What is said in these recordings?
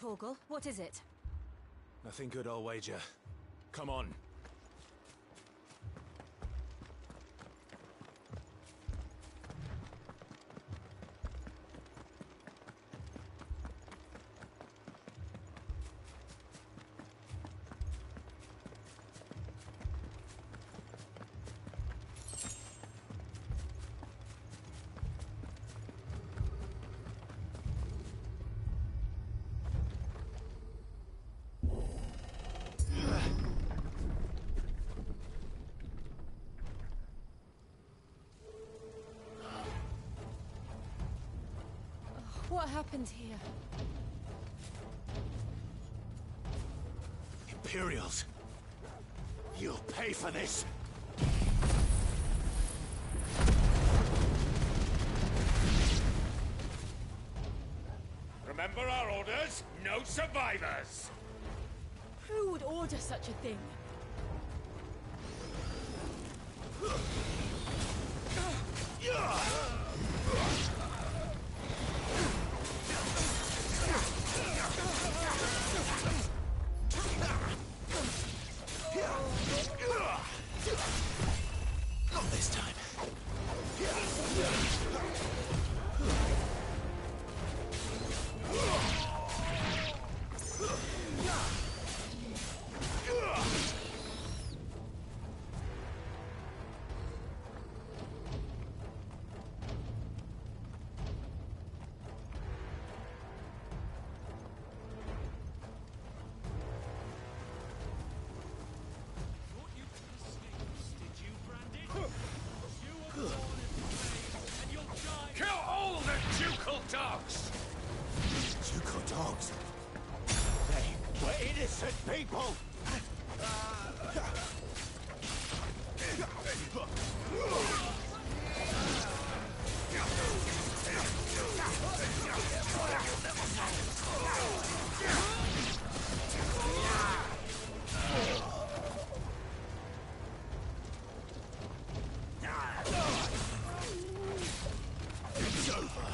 Torgal, what is it? Nothing good, I'll wager. Come on. What happened here? Imperials! You'll pay for this! Remember our orders? No survivors! Who would order such a thing? Not this time. Kill all the ducal dogs! Ducal dogs? They were innocent people! It's over.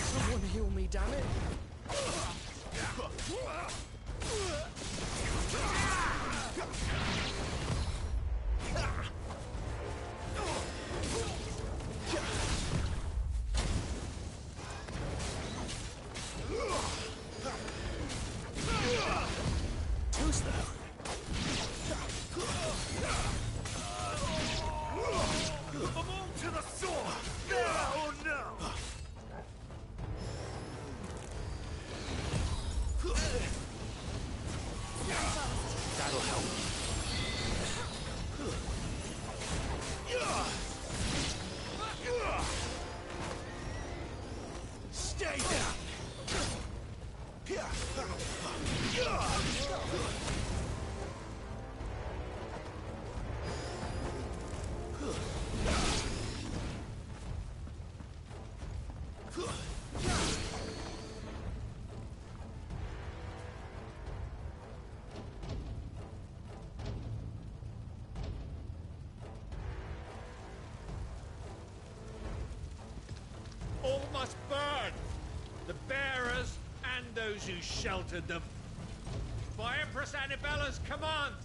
Someone heal me, damn it! Too slow. I'm all to the sword! Now or no! That'll help. Stay down! All must burn! The bearers and those who sheltered them. By Empress Annabella's command!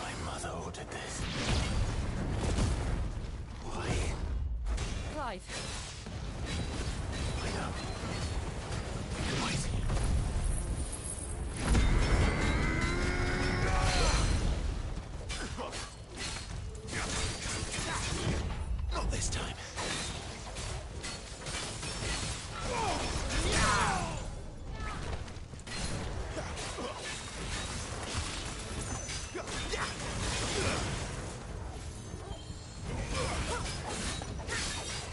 My mother ordered this. Why? Clive. I know. Wait. Not this time.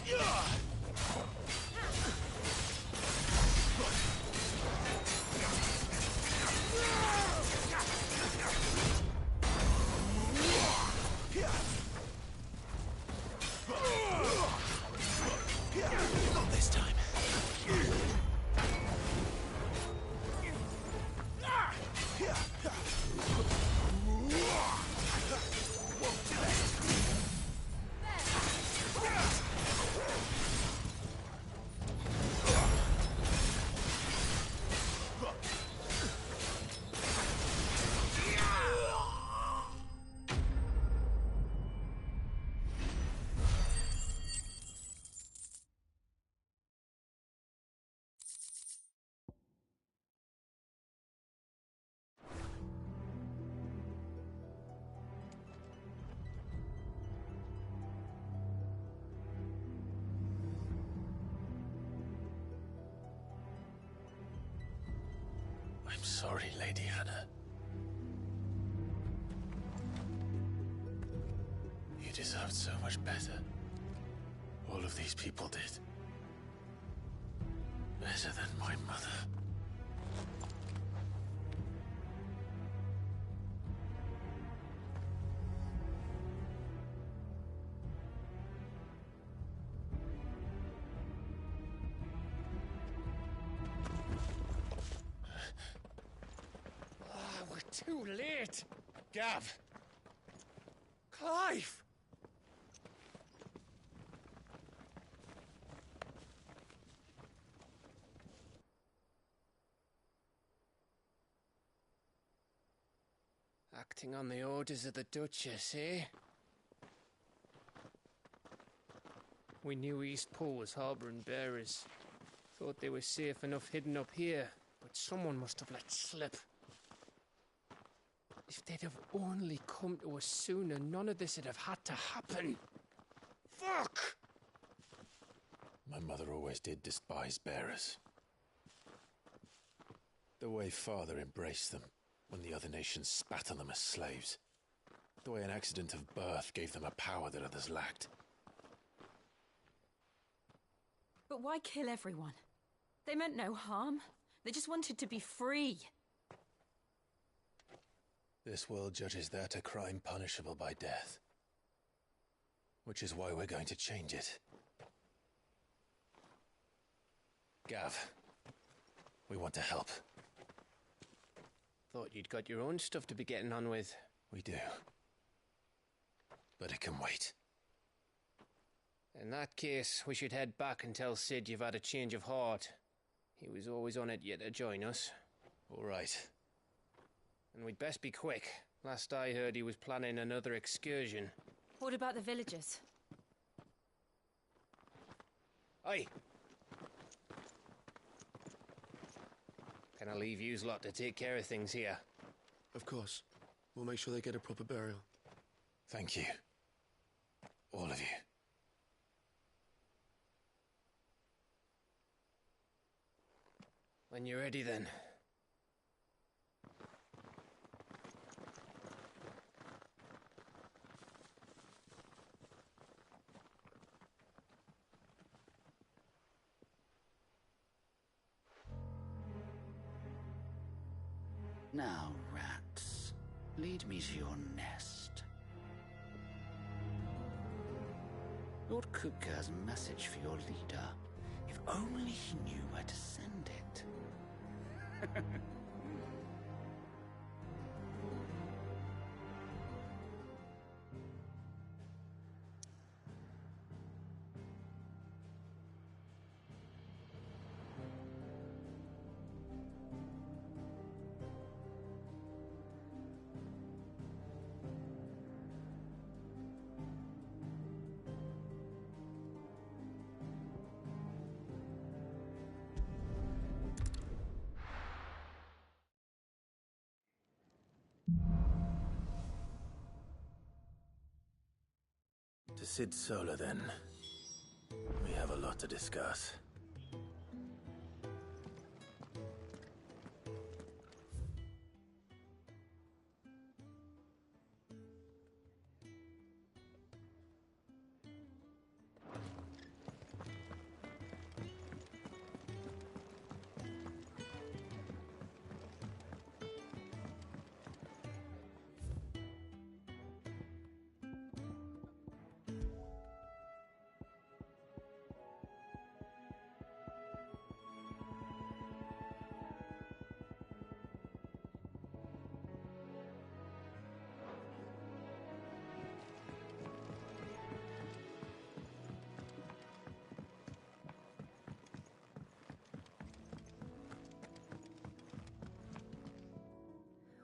Yeah! I'm sorry, Lady Hannah. You deserved so much better. All of these people did. Better than my mother. We're too late. Gav! Clive! Acting on the orders of the Duchess, eh? We knew Eastpool was harbouring bearers. Thought they were safe enough hidden up here, but someone must have let slip. If they'd have only come to us sooner, none of this would have had to happen. Fuck! My mother always did despise bearers. The way Father embraced them when the other nations spat on them as slaves. The way an accident of birth gave them a power that others lacked. But why kill everyone? They meant no harm. They just wanted to be free. This world judges that a crime punishable by death. Which is why we're going to change it. Gav, we want to help. Thought you'd got your own stuff to be getting on with. We do. But it can wait. In that case, we should head back and tell Sid you've had a change of heart. He was always on it yet to join us. All right. And we'd best be quick. Last I heard, he was planning another excursion. What about the villagers? Aye. Can I leave yous lot to take care of things here? Of course. We'll make sure they get a proper burial. Thank you. All of you. When you're ready, then. Now, rats, lead me to your nest. Lord Kupka has a message for your leader. If only he knew where to send it. To Sid Solar, then. We have a lot to discuss.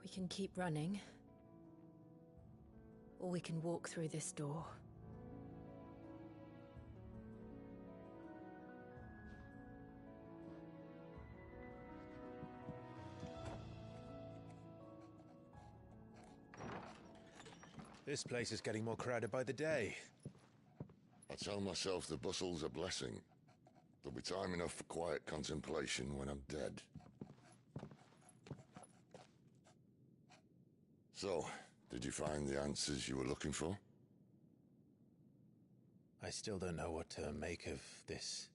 We can keep running. Or we can walk through this door. This place is getting more crowded by the day. I tell myself the bustle's a blessing. There'll be time enough for quiet contemplation when I'm dead. So, did you find the answers you were looking for? I still don't know what to make of this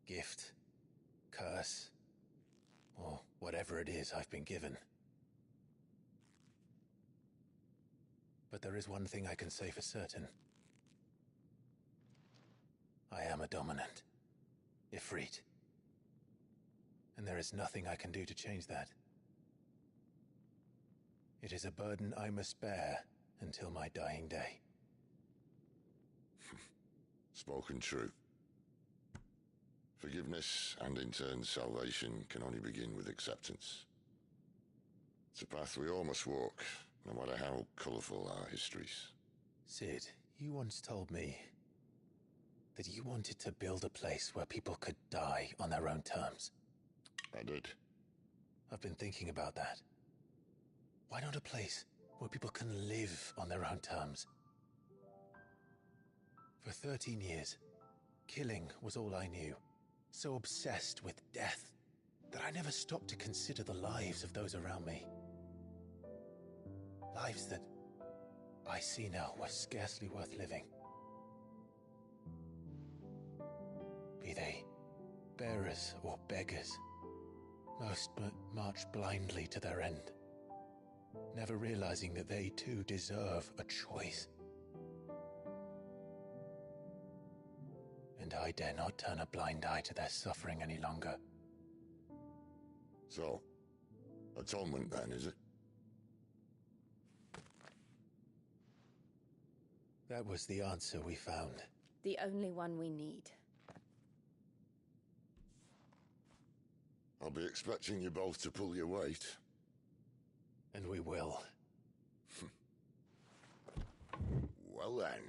gift, curse, or whatever it is I've been given. But there is one thing I can say for certain. I am a dominant, Ifrit. And there is nothing I can do to change that. It is a burden I must bear until my dying day. Spoken true. Forgiveness, and in turn salvation, can only begin with acceptance. It's a path we all must walk, no matter how colourful our histories. Sid, you once told me that you wanted to build a place where people could die on their own terms. I did. I've been thinking about that. Why not a place where people can live on their own terms? For 13 years, killing was all I knew. So obsessed with death that I never stopped to consider the lives of those around me. Lives that I see now were scarcely worth living. Be they bearers or beggars, most march blindly to their end, never realizing that they too deserve a choice. And I dare not turn a blind eye to their suffering any longer. So, atonement then, is it? That was the answer we found. The only one we need. I'll be expecting you both to pull your weight. And we will. Well then,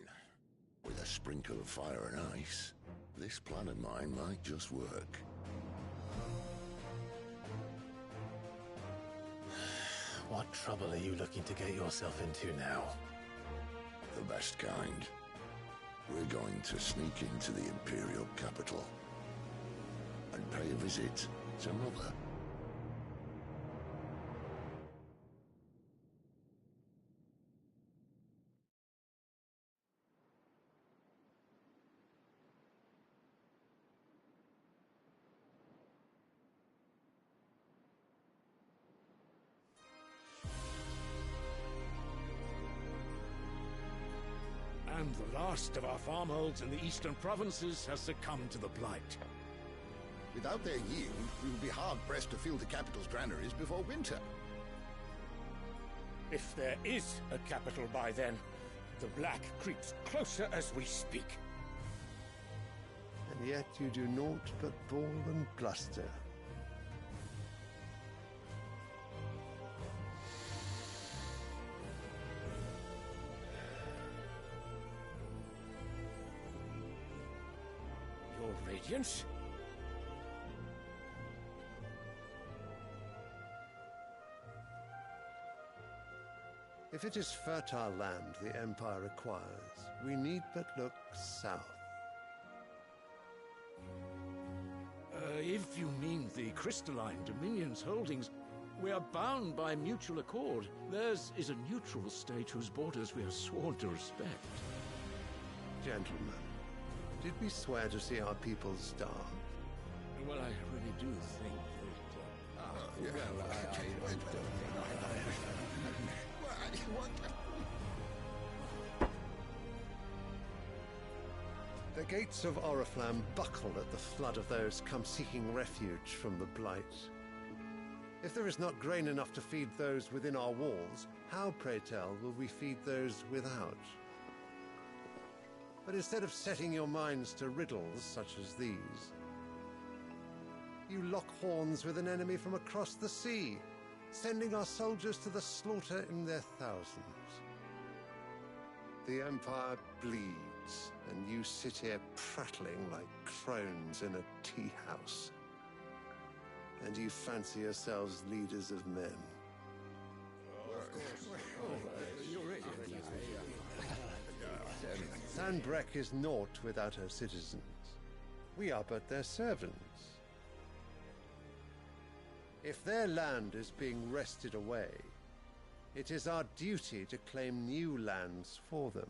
with a sprinkle of fire and ice, this plan of mine might just work. What trouble are you looking to get yourself into now? The best kind. We're going to sneak into the Imperial capital and pay a visit to Mother. And the last of our farmholds in the eastern provinces has succumbed to the blight. Without their yield, we will be hard-pressed to fill the capital's granaries before winter. If there is a capital by then, the black creeps closer as we speak. And yet you do naught but bawl and bluster. Your Radiance? If it is fertile land the Empire requires, we need but look south. If you mean the crystalline Dominion's holdings, we are bound by mutual accord. Theirs is a neutral state whose borders we are sworn to respect. Gentlemen, did we swear to see our people starve? Well, I really do think that... The gates of Oriflamme buckle at the flood of those come seeking refuge from the blight. If there is not grain enough to feed those within our walls, how, pray tell, will we feed those without? But instead of setting your minds to riddles such as these, you lock horns with an enemy from across the sea, sending our soldiers to the slaughter in their thousands. The Empire bleeds, and you sit here prattling like crones in a tea house. And you fancy yourselves leaders of men. Sanbreque is naught without her citizens. We are but their servants. If their land is being wrested away, It is our duty to claim new lands for them.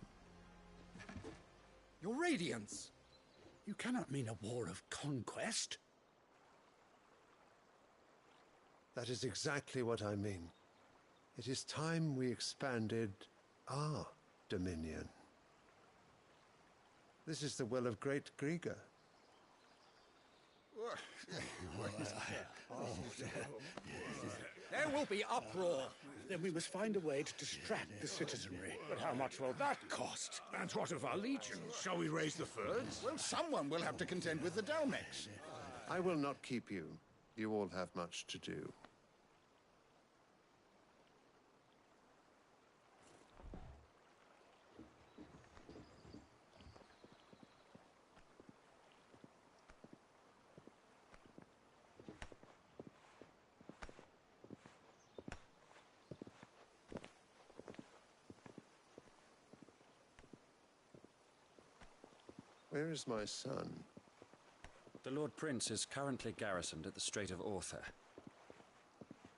Your Radiance! You cannot mean a war of conquest. That is exactly what I mean. It is time we expanded our dominion. This is the will of great Grieger. There will be uproar. Then we must find a way to distract the citizenry. But how much will that cost? And what of our legions? Shall we raise the furs? Well, someone will have to contend with the Dalmex. I will not keep you. You all have much to do. Where is my son? The Lord Prince is currently garrisoned at the Strait of Author.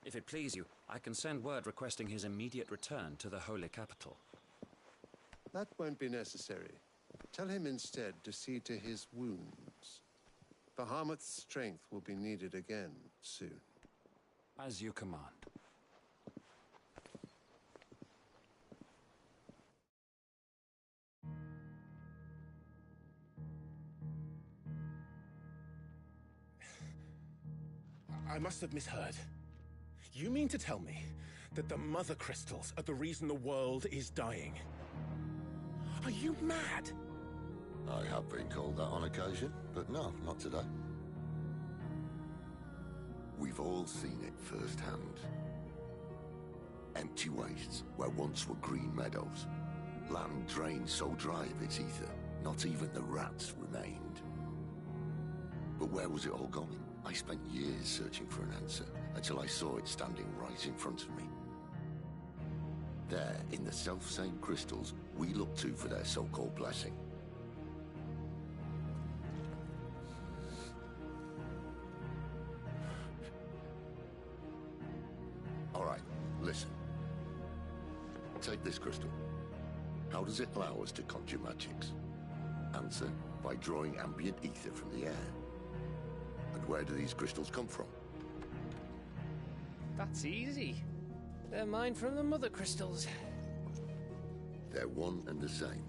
If it please you, I can send word requesting his immediate return to the Holy Capital. That won't be necessary. Tell him instead to see to his wounds. Bahamut's strength will be needed again soon. As you command. I must have misheard. You mean to tell me that the Mother Crystals are the reason the world is dying? Are you mad? I have been called that on occasion, but no, not today. We've all seen it firsthand. Empty wastes where once were green meadows. Land drained so dry of its ether, not even the rats remained. But where was it all going? I spent years searching for an answer, until I saw it standing right in front of me. There, in the self-same crystals we look to for their so-called blessing. All right, listen. Take this crystal. How does it allow us to conjure magics? Answer, by drawing ambient ether from the air. And where do these crystals come from? That's easy. They're mine from the Mother Crystals. They're one and the same.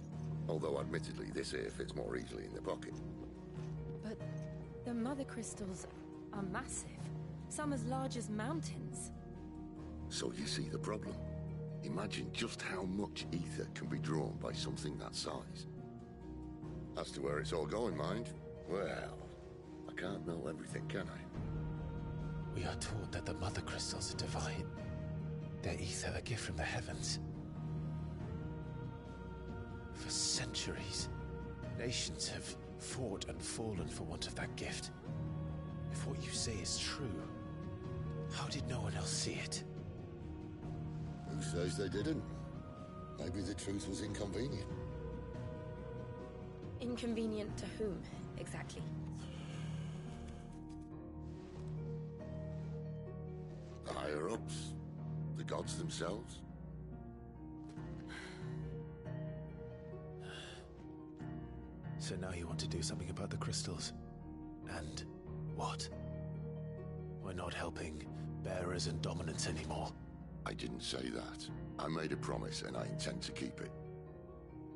Although admittedly this here fits more easily in the pocket. But the Mother Crystals are massive. Some as large as mountains. So you see the problem. Imagine just how much ether can be drawn by something that size. As to where it's all going, mind? Well, I can't know everything, can I? We are taught that the Mother Crystals are divine. Their ether a gift from the heavens. For centuries, nations have fought and fallen for want of that gift. If what you say is true, how did no one else see it? Who says they didn't? Maybe the truth was inconvenient. Inconvenient to whom, exactly? The higher-ups? The gods themselves? So now you want to do something about the crystals? And what? We're not helping bearers and dominants anymore. I didn't say that. I made a promise and I intend to keep it.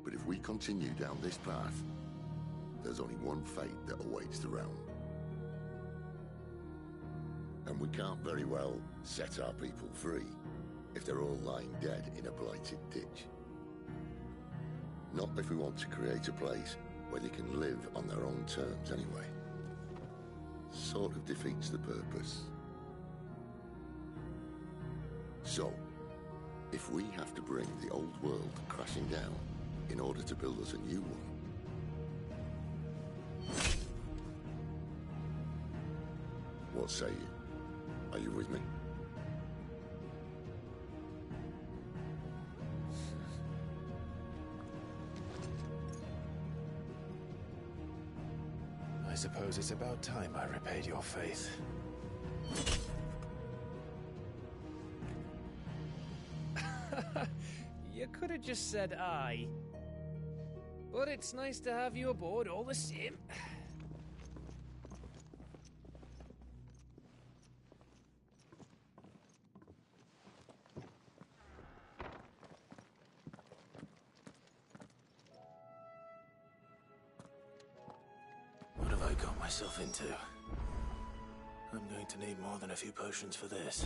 But if we continue down this path, there's only one fate that awaits the realm. And we can't very well set our people free if they're all lying dead in a blighted ditch. Not if we want to create a place where they can live on their own terms anyway. Sort of defeats the purpose. So, if we have to bring the old world crashing down in order to build us a new one, what say you? Are you with me? I suppose it's about time I repaid your faith. You could have just said aye. But it's nice to have you aboard all the same. What have I got myself into? I'm going to need more than a few potions for this.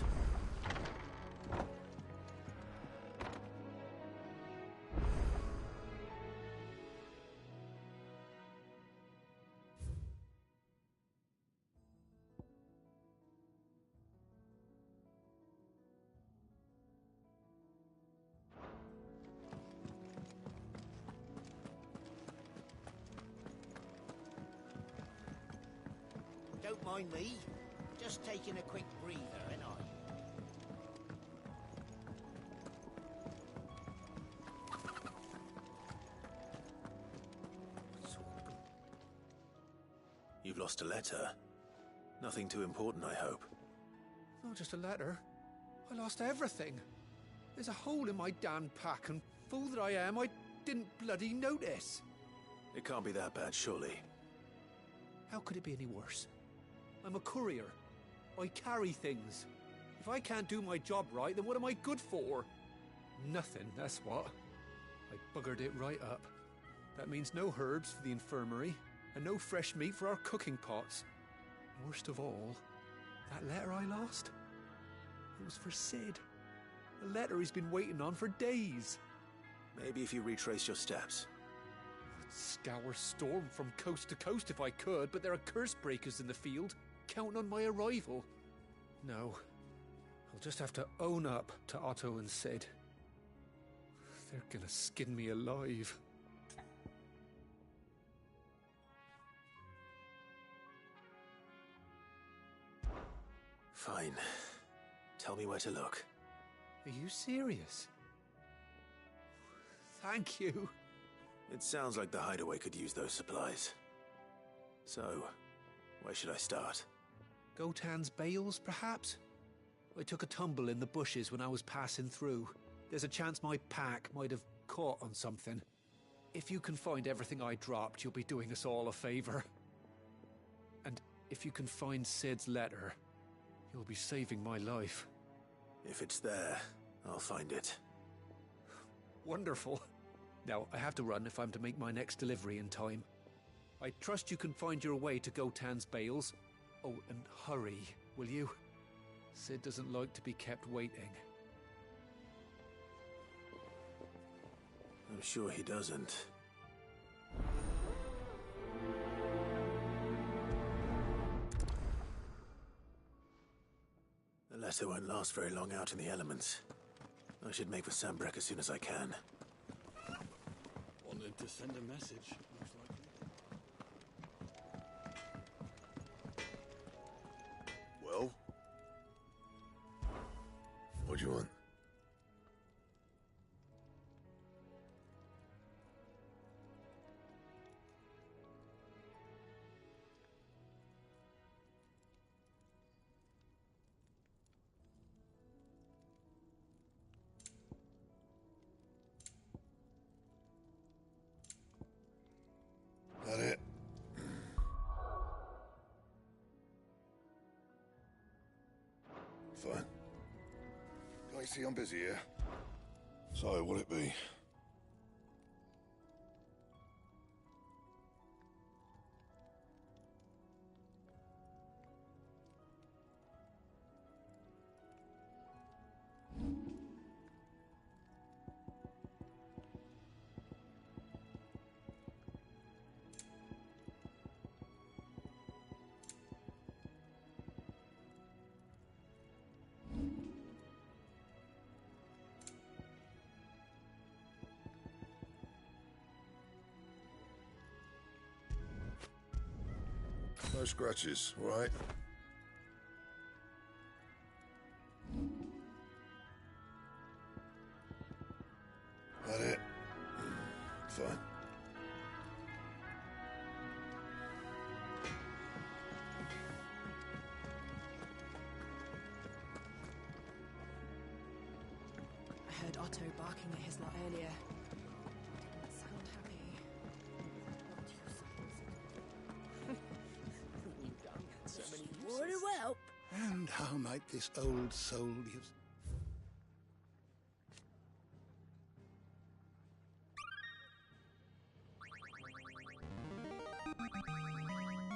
Don't mind me. Just taking a quick breather, ain't I? You've lost a letter. Nothing too important, I hope. Not just a letter. I lost everything. There's a hole in my damn pack, and fool that I am, I didn't bloody notice. It can't be that bad, surely. How could it be any worse? I'm a courier. I carry things. If I can't do my job right, then what am I good for? Nothing, that's what. I buggered it right up. That means no herbs for the infirmary, and no fresh meat for our cooking pots. Worst of all, that letter I lost, it was for Sid. A letter he's been waiting on for days. Maybe if you retrace your steps. I'd scour Storm from coast to coast if I could, but there are curse breakers in the field, counting on my arrival. No, I'll just have to own up to Otto and Sid. They're gonna skin me alive. Fine. Tell me where to look. Are you serious? Thank you. It sounds like the hideaway could use those supplies. So, where should I start? Gotan's bales, perhaps? I took a tumble in the bushes when I was passing through. There's a chance my pack might have caught on something. If you can find everything I dropped, you'll be doing us all a favor. And if you can find Sid's letter, you'll be saving my life. If it's there, I'll find it. Wonderful. Now, I have to run if I'm to make my next delivery in time. I trust you can find your way to Gotan's bales. Oh, and hurry, will you? Sid doesn't like to be kept waiting. I'm sure he doesn't. The letter won't last very long out in the elements. I should make for Sambrek as soon as I can. Wanted to send a message, most likely. Well? What do you want? That it? Fine. Can't you see I'm busy here? So, what'll it be? No scratches, all right? That it? Fine. I heard Otto barking at his lot earlier. Didn't sound happy. What do help? And how might this old soul use...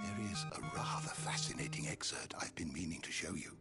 There is a rather fascinating excerpt I've been meaning to show you.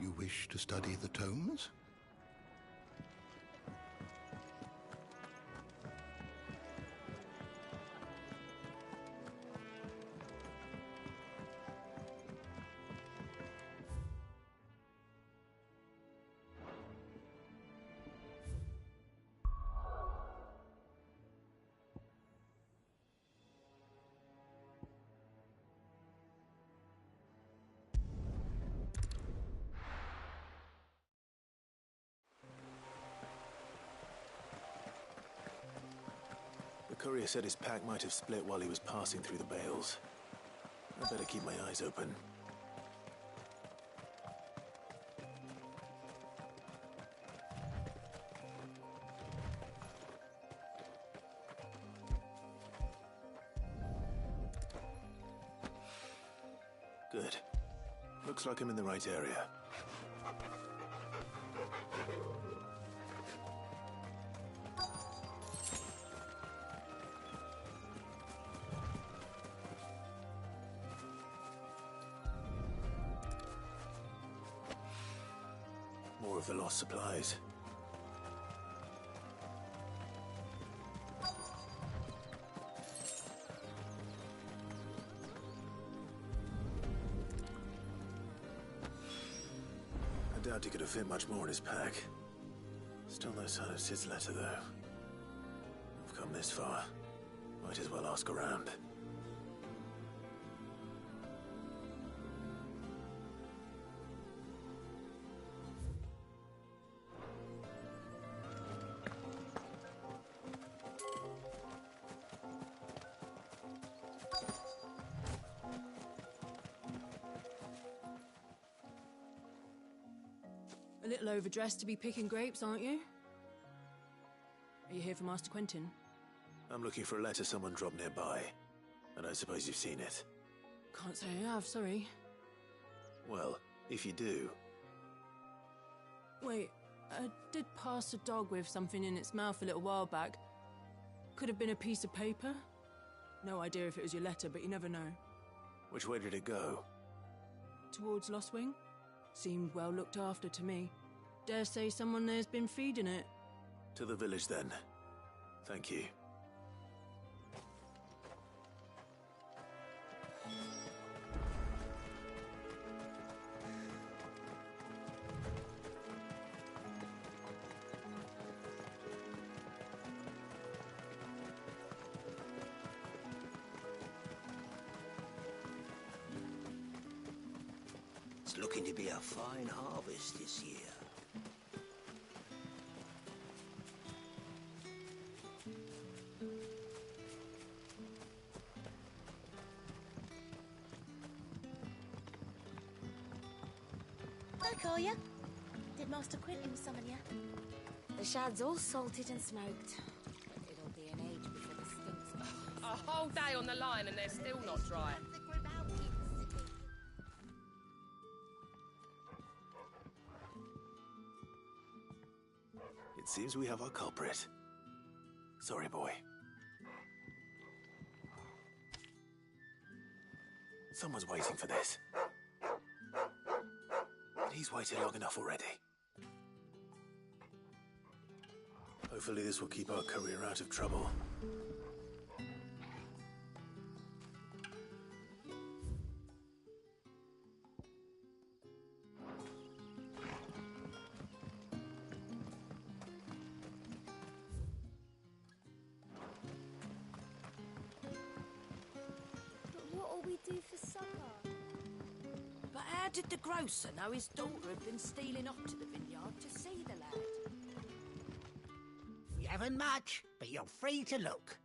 You wish to study the tomes? The courier said his pack might have split while he was passing through the bales. I better keep my eyes open. Good. Looks like I'm in the right area. More of the lost supplies. I doubt he could have fit much more in his pack. Still no sign of Sid's letter, though. I've come this far. Might as well ask around. A little overdressed to be picking grapes, aren't you? Are you here for Master Quentin? I'm looking for a letter someone dropped nearby. And I suppose you've seen it. Can't say I have, sorry. Well, if you do... Wait, I did pass a dog with something in its mouth a little while back. Could have been a piece of paper. No idea if it was your letter, but you never know. Which way did it go? Towards Lost Wing? Seemed well looked after to me. Dare say someone there's been feeding it. To the village, then. Thank you. It's looking to be a fine harvest this year. Hi, Collier. Did Master Quentin summon you? The shad's all salted and smoked. But it'll be an age before the stinks. A whole day on the line and they're still not dry. It seems we have our culprit. Sorry, boy. Someone's waiting for this. And he's waited long enough already. Hopefully this will keep our courier out of trouble. How did the grocer know his daughter had been stealing off to the vineyard to see the lad? We haven't much, but you're free to look.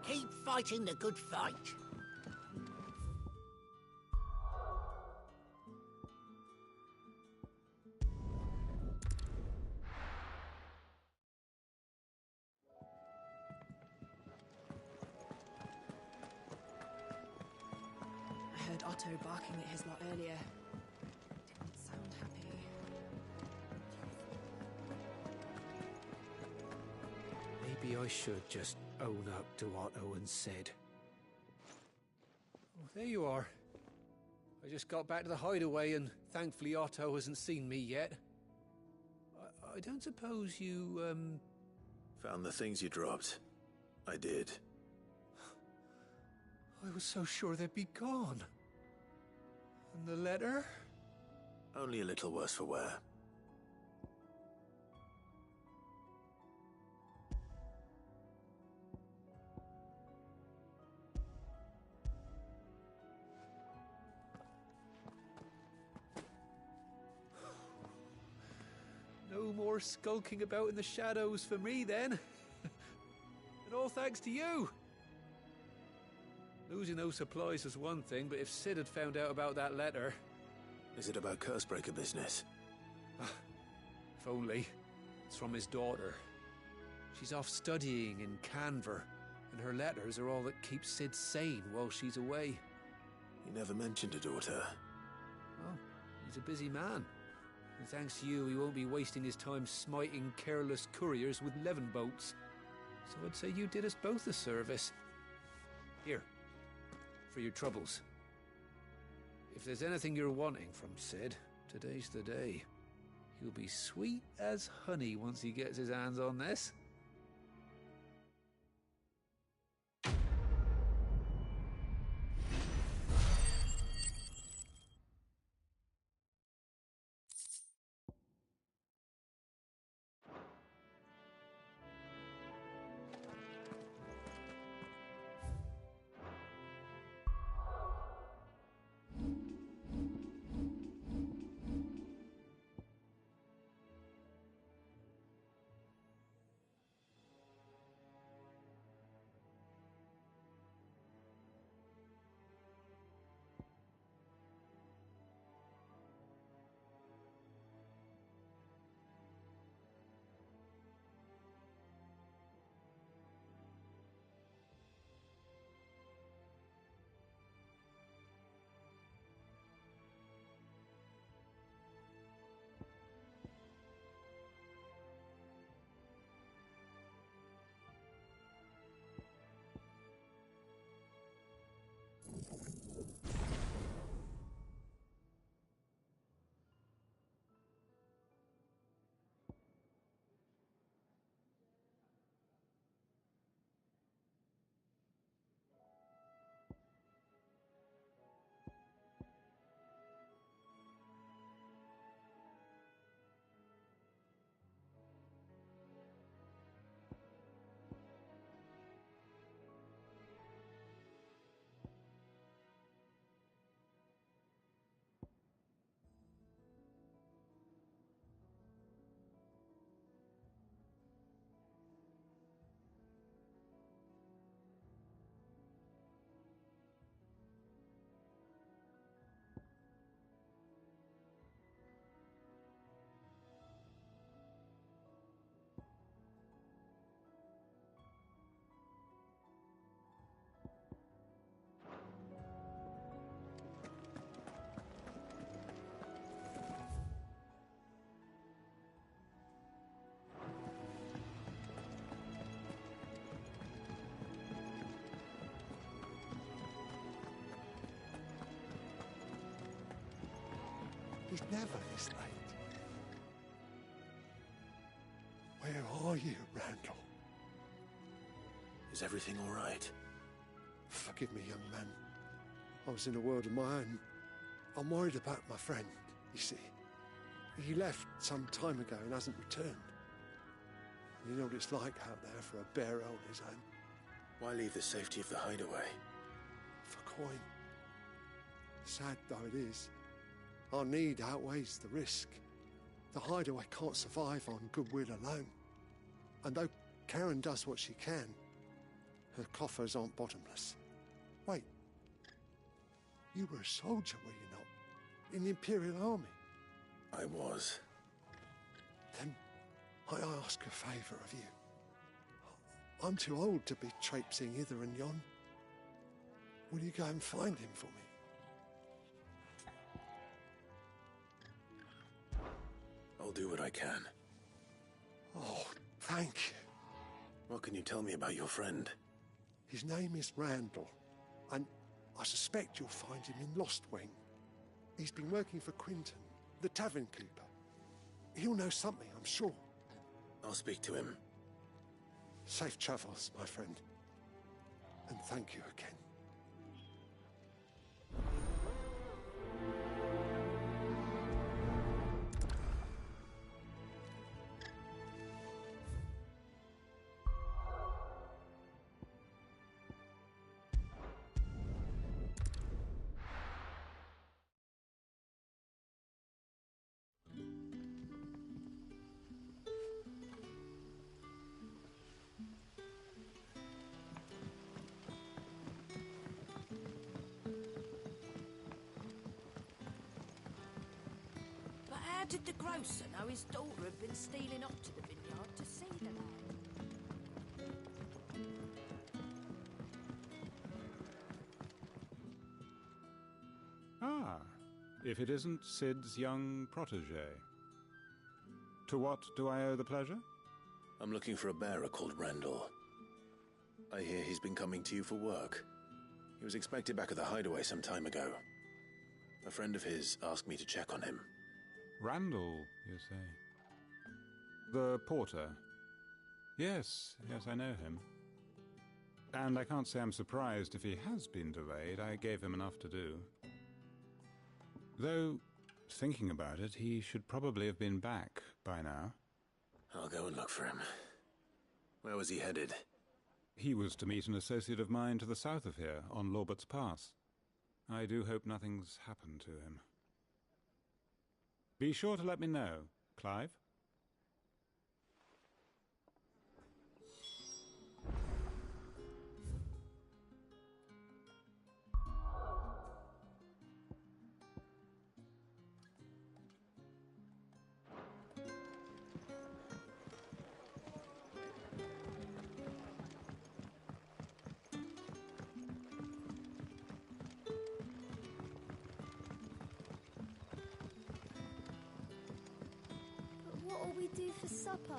Keep fighting the good fight. I heard Otto barking at his lot earlier. Didn't sound happy. Maybe I should just own up to what Owen said. Oh, there you are. I just got back to the hideaway and thankfully Otto hasn't seen me yet. I don't suppose you, Found the things you dropped. I did. I was so sure they'd be gone. And the letter? Only a little worse for wear. No more skulking about in the shadows for me, then. And all thanks to you. Losing those supplies was one thing, but if Sid had found out about that letter... Is it about Cursebreaker business? If only. It's from his daughter. She's off studying in Canver, and her letters are all that keeps Sid sane while she's away. He never mentioned a daughter. Well, he's a busy man. And thanks to you, he won't be wasting his time smiting careless couriers with levin boats. So I'd say you did us both a service. Here, for your troubles. If there's anything you're wanting from Sid, today's the day. He'll be sweet as honey once he gets his hands on this. It never is late. Where are you, Randall? Is Is everything all right? Forgive me, young man. I was in a world of my own. I'm worried about my friend, you see. He left some time ago and hasn't returned. You know what it's like out there for a bearer on his own. Why leave the safety of the hideaway? For coin. Sad though it is, our need outweighs the risk. The hideaway can't survive on goodwill alone. And though Karen does what she can, her coffers aren't bottomless. Wait. You were a soldier, were you not? In the Imperial Army? I was. Then I ask a favour of you. I'm too old to be traipsing hither and yon. Will you go and find him for me? I'll do what I can. Oh, thank you. What can you tell me about your friend? His name is Randall, and I suspect you'll find him in Lost Wing. He's been working for Quinton, the tavern keeper. He'll know something, I'm sure. I'll speak to him. Safe travels, my friend. And thank you again. How did the grocer know his daughter had been stealing off to the vineyard to see the lad? Ah, if it isn't Sid's young protege. To what do I owe the pleasure? I'm looking for a bearer called Randall. I hear he's been coming to you for work. He was expected back at the hideaway some time ago. A friend of his asked me to check on him. Randall, you say? The porter? Yes, I know him. And I can't say I'm surprised if he has been delayed. I gave him enough to do. Though, thinking about it, he should probably have been back by now. I'll go and look for him. Where was he headed? He was to meet an associate of mine to the south of here, on Lorbert's Pass. I do hope nothing's happened to him. Be sure to let me know, Clive. What'll we do for supper?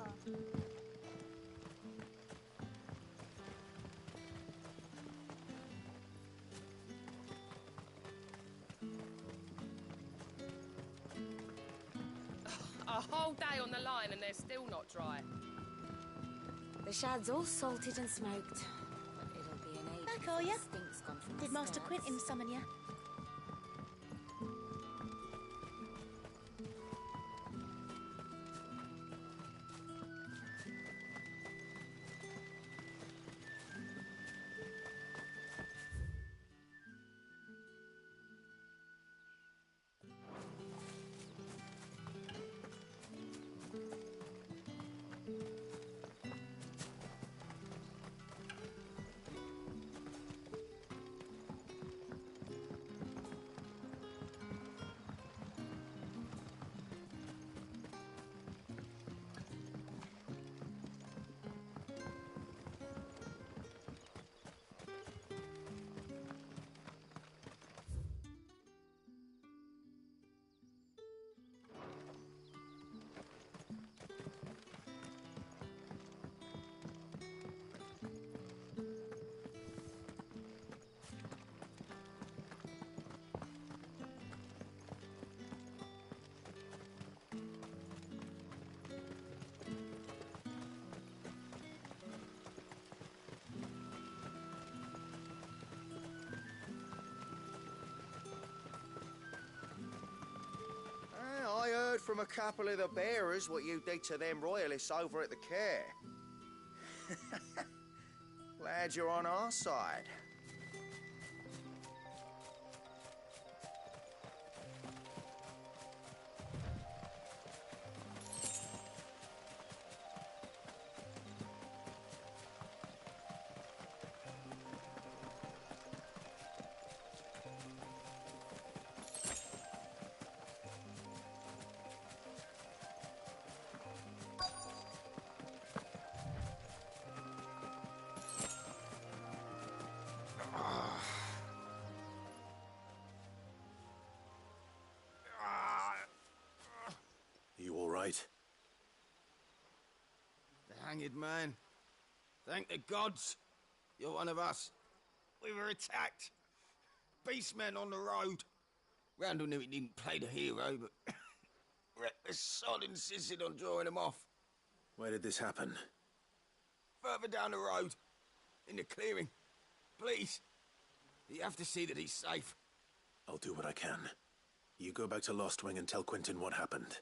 A whole day on the line and they're still not dry. The shad's all salted and smoked. But it'll be an age. Back, are ya? Stink's gone from Did Did Master Quinton summon you? a couple of the bearers what you did to them royalists over at the care. Glad you're on our side. You all right? The hanged man. Thank the gods. You're one of us. We were attacked. Beastmen on the road. Randall knew he didn't play the hero, but reckless sod insisted on drawing him off. Where did this happen? Further down the road. In the clearing. Please. You have to see that he's safe. I'll do what I can. You go back to Lost Wing and tell Quentin what happened.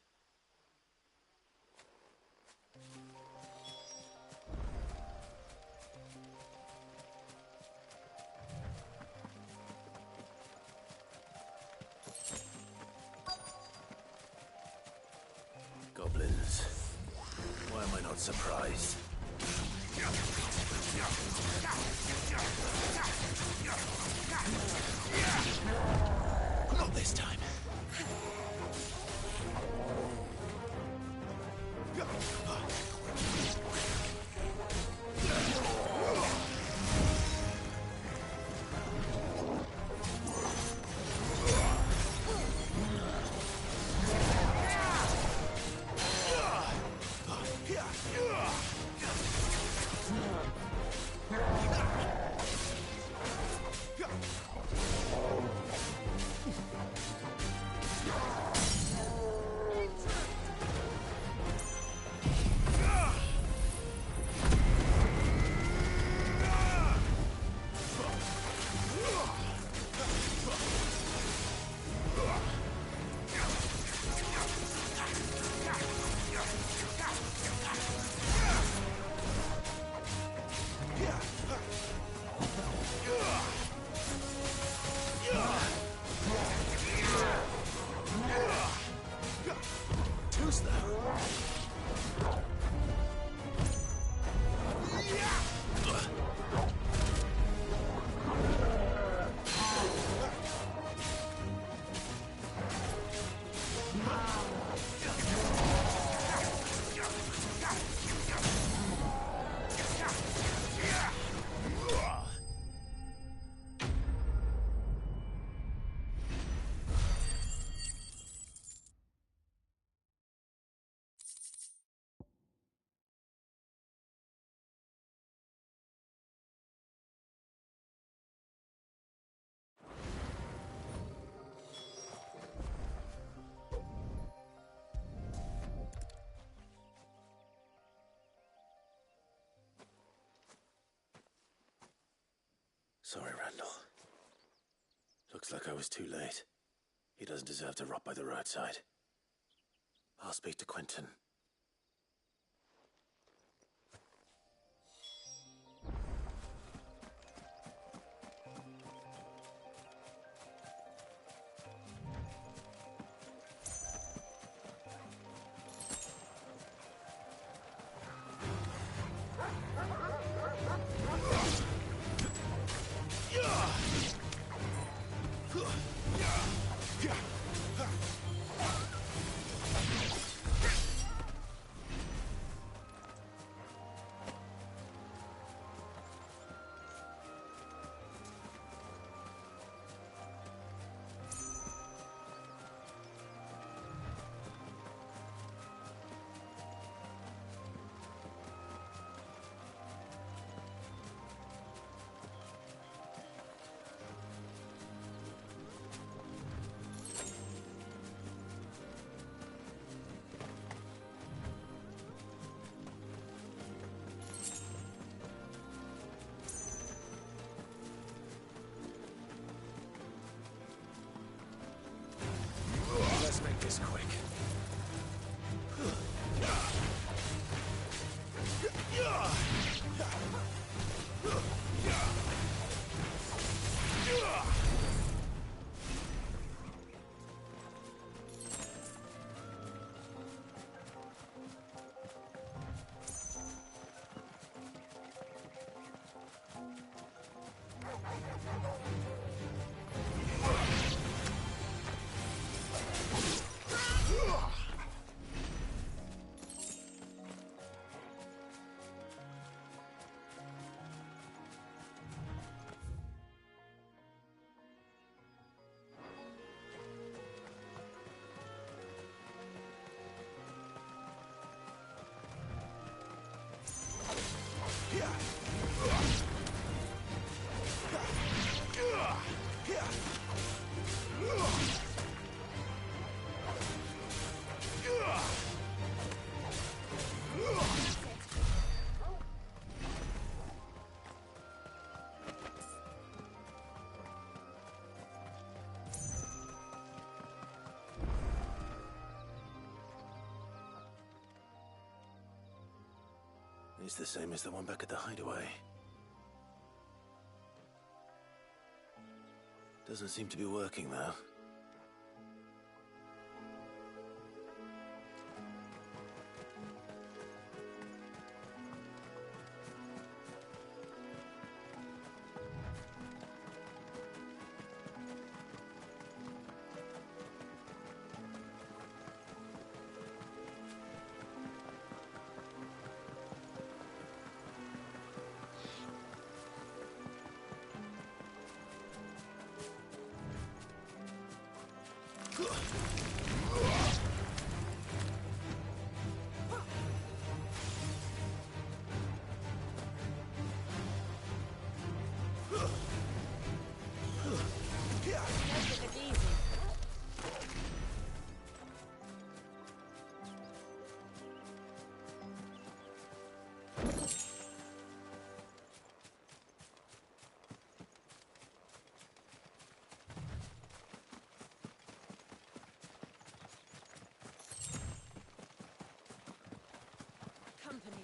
Goblins. Why am I not surprised? Not this time. Sorry, Randall. Looks like I was too late. He doesn't deserve to rot by the roadside. I'll speak to Quentin. It's the same as the one back at the hideaway. Doesn't seem to be working, though. Company.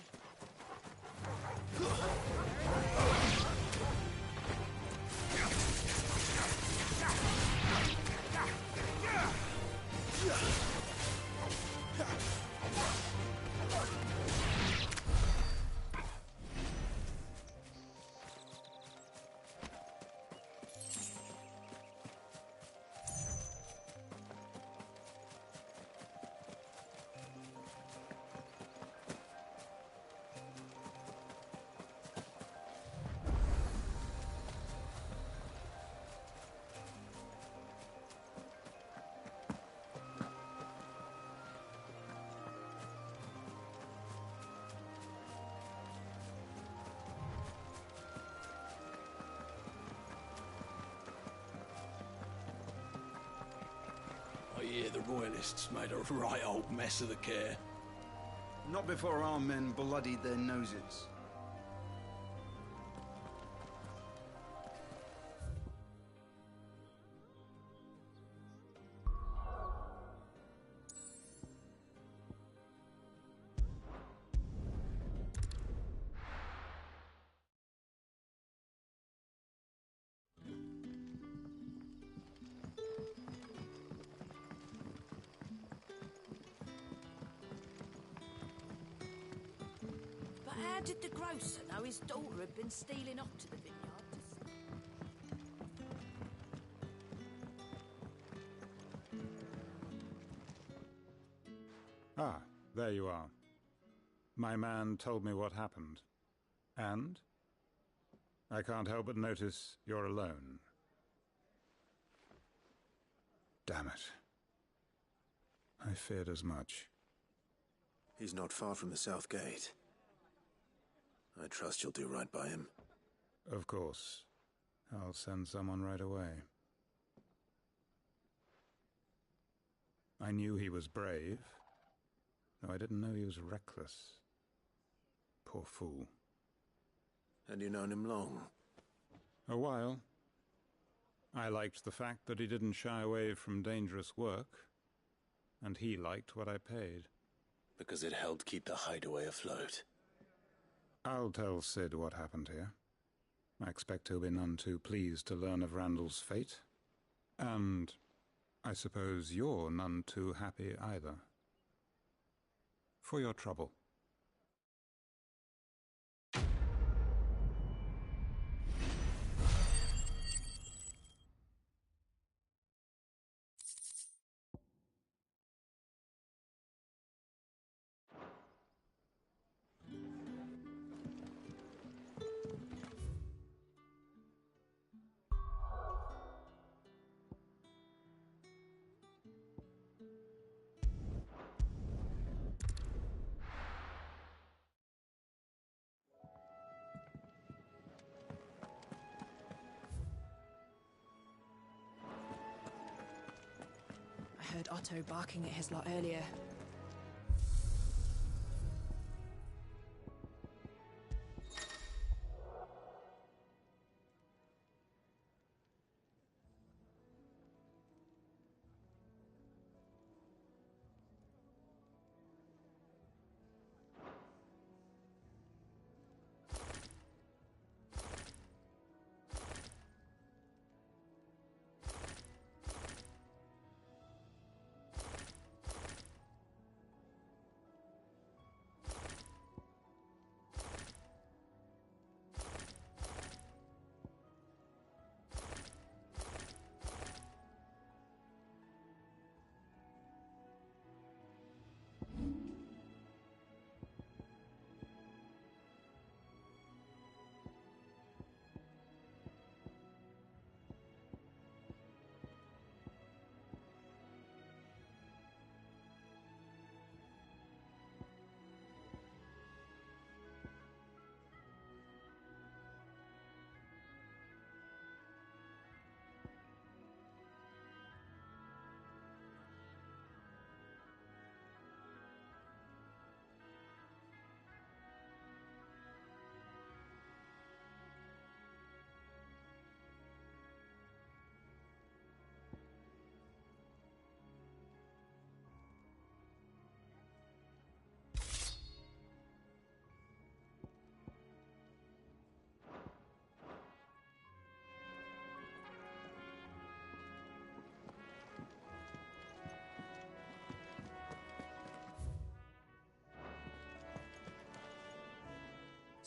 I hear the Royalists made a right old mess of the care. Not before our men bloodied their noses. How did the grocer know his daughter had been stealing off to the vineyard to Ah, there you are. My man told me what happened. And? I can't help but notice you're alone. Damn it. I feared as much. He's not far from the south gate. I trust you'll do right by him. Of course. I'll send someone right away. I knew he was brave, though I didn't know he was reckless. Poor fool. Had you known him long? A while. I liked the fact that he didn't shy away from dangerous work, and he liked what I paid. Because it helped keep the hideaway afloat. I'll tell Sid what happened here. I expect he'll be none too pleased to learn of Randall's fate. And I suppose you're none too happy either. For your trouble. I heard Otto barking at his lot earlier.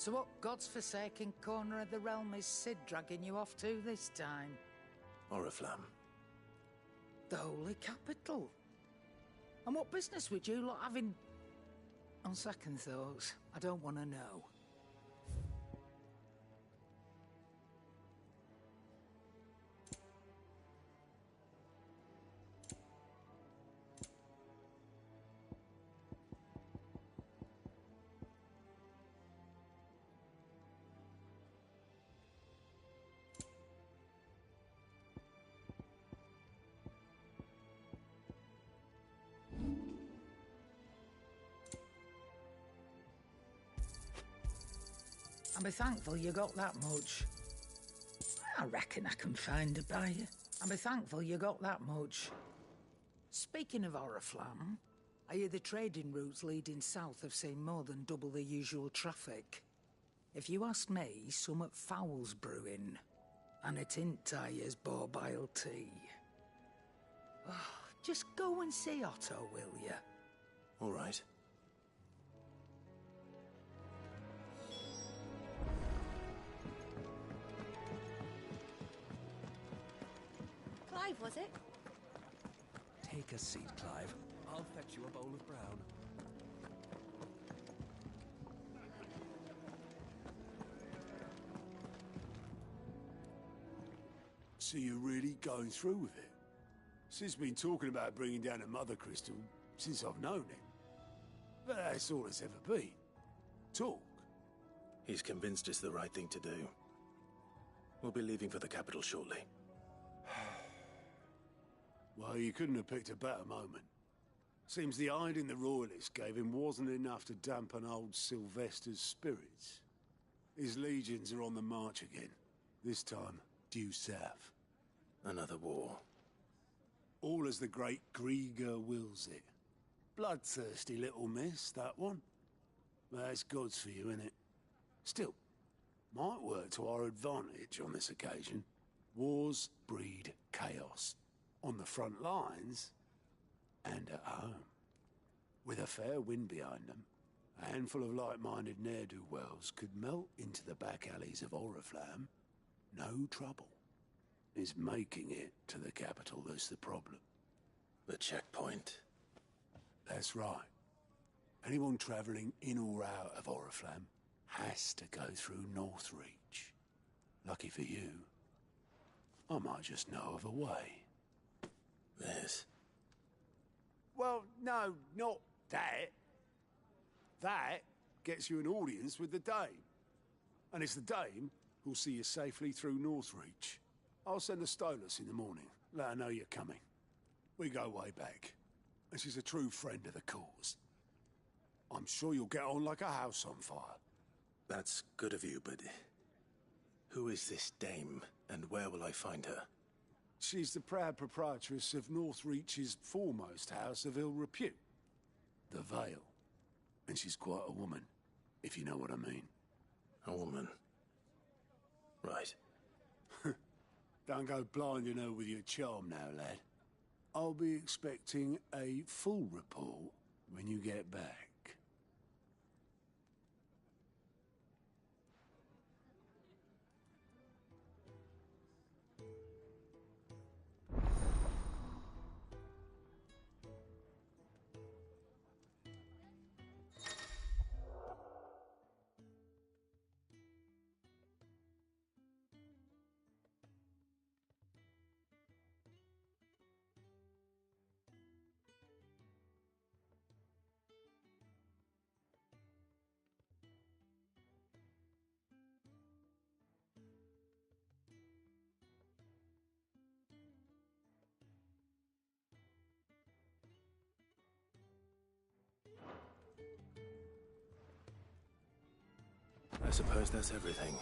So what God's forsaken corner of the realm is Sid dragging you off to this time? Oriflamme. The Holy Capital. And what business would you lot have in... On second thoughts, I don't want to know. And be thankful you got that much. I reckon I can find a buyer. And be thankful you got that much. Speaking of Oriflamme, I hear the trading routes leading south have seen more than double the usual traffic. If you ask me, summat foul's brewing. And it ain't Tyre's borbile tea. Oh, just go and see Otto, will you? All right. Clive, was it? Take a seat, Clive. I'll fetch you a bowl of brown. So you're really going through with it? Sid's been talking about bringing down a mother crystal since I've known him. But that's all it's ever been. Talk. He's convinced it's the right thing to do. We'll be leaving for the capital shortly. Well, you couldn't have picked a better moment. Seems the hiding the Royalists gave him wasn't enough to dampen old Sylvester's spirits. His legions are on the march again. This time, due south. Another war. All as the great Grieger wills it. Bloodthirsty little miss, that one. But that's God's for you, innit? Still, might work to our advantage on this occasion. Wars breed chaos. On the front lines and at home. With a fair wind behind them, a handful of like-minded ne'er-do-wells could melt into the back alleys of Oriflamme. No trouble. It's making it to the capital that's the problem. The checkpoint. That's right. Anyone travelling in or out of Oriflamme has to go through Northreach. Lucky for you, I might just know of a way. This? Well, no, not that. That gets you an audience with the Dame. And it's the Dame who'll see you safely through Northreach. I'll send a Stolas in the morning. Let her know you're coming. We go way back. And she's a true friend of the cause. I'm sure you'll get on like a house on fire. That's good of you, but... who is this Dame, and where will I find her? She's the proud proprietress of Northreach's foremost house of ill repute. The Vale. And she's quite a woman, if you know what I mean. A woman? Right. Don't go blinding her with your charm now, lad. I'll be expecting a full report when you get back. I suppose that's everything.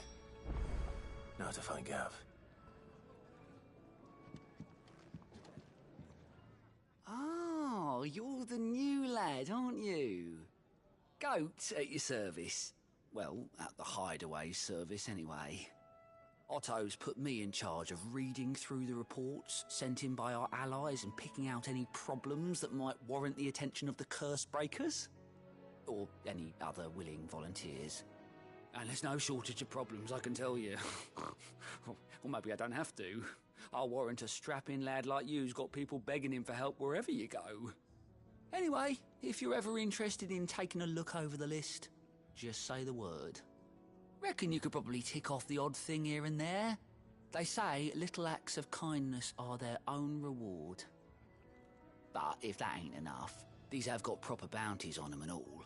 Now to find Gav. Oh, you're the new lad, aren't you? Goat at your service. Well, at the hideaway service, anyway. Otto's put me in charge of reading through the reports sent in by our allies and picking out any problems that might warrant the attention of the curse breakers. Or any other willing volunteers. And there's no shortage of problems, I can tell you. Or maybe I don't have to. I'll warrant a strapping lad like you's got people begging him for help wherever you go. Anyway, if you're ever interested in taking a look over the list, just say the word. Reckon you could probably tick off the odd thing here and there. They say little acts of kindness are their own reward. But if that ain't enough, these have got proper bounties on them and all.